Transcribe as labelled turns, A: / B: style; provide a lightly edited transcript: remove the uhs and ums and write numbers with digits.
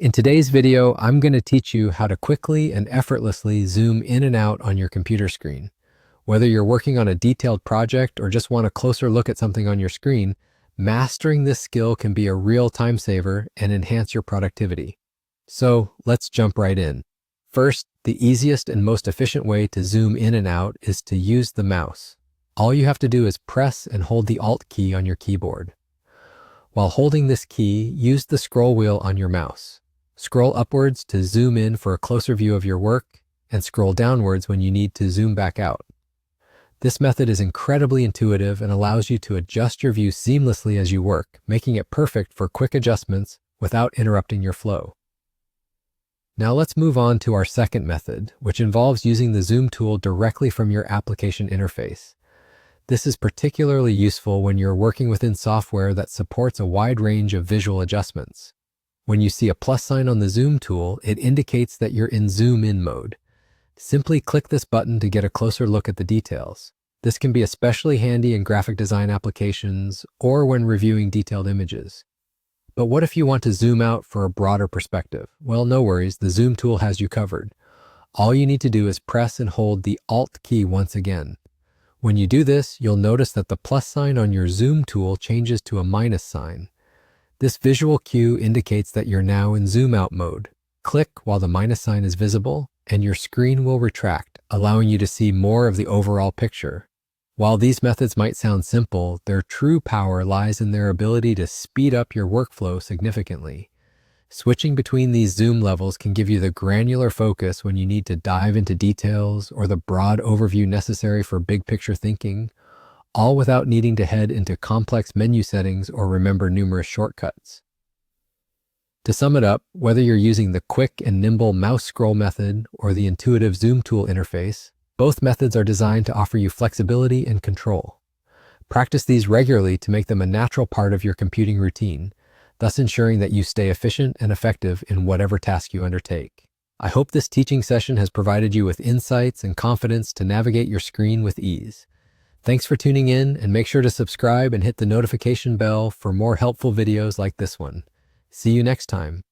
A: In today's video, I'm going to teach you how to quickly and effortlessly zoom in and out on your computer screen. Whether you're working on a detailed project or just want a closer look at something on your screen, mastering this skill can be a real time saver and enhance your productivity. So let's jump right in. First, the easiest and most efficient way to zoom in and out is to use the mouse. All you have to do is press and hold the Alt key on your keyboard. While holding this key, use the scroll wheel on your mouse. Scroll upwards to zoom in for a closer view of your work, and scroll downwards when you need to zoom back out. This method is incredibly intuitive and allows you to adjust your view seamlessly as you work, making it perfect for quick adjustments without interrupting your flow. Now let's move on to our second method, which involves using the zoom tool directly from your application interface. This is particularly useful when you're working within software that supports a wide range of visual adjustments. When you see a plus sign on the zoom tool, it indicates that you're in zoom in mode. Simply click this button to get a closer look at the details. This can be especially handy in graphic design applications or when reviewing detailed images. But what if you want to zoom out for a broader perspective? Well, no worries, the zoom tool has you covered. All you need to do is press and hold the Alt key once again. When you do this, you'll notice that the plus sign on your zoom tool changes to a minus sign. This visual cue indicates that you're now in zoom out mode. Click while the minus sign is visible, and your screen will retract, allowing you to see more of the overall picture. While these methods might sound simple, their true power lies in their ability to speed up your workflow significantly. Switching between these zoom levels can give you the granular focus when you need to dive into details or the broad overview necessary for big picture thinking, all without needing to head into complex menu settings or remember numerous shortcuts. To sum it up, whether you're using the quick and nimble mouse scroll method or the intuitive zoom tool interface, both methods are designed to offer you flexibility and control. Practice these regularly to make them a natural part of your computing routine, thus ensuring that you stay efficient and effective in whatever task you undertake. I hope this teaching session has provided you with insights and confidence to navigate your screen with ease. Thanks for tuning in, and make sure to subscribe and hit the notification bell for more helpful videos like this one. See you next time.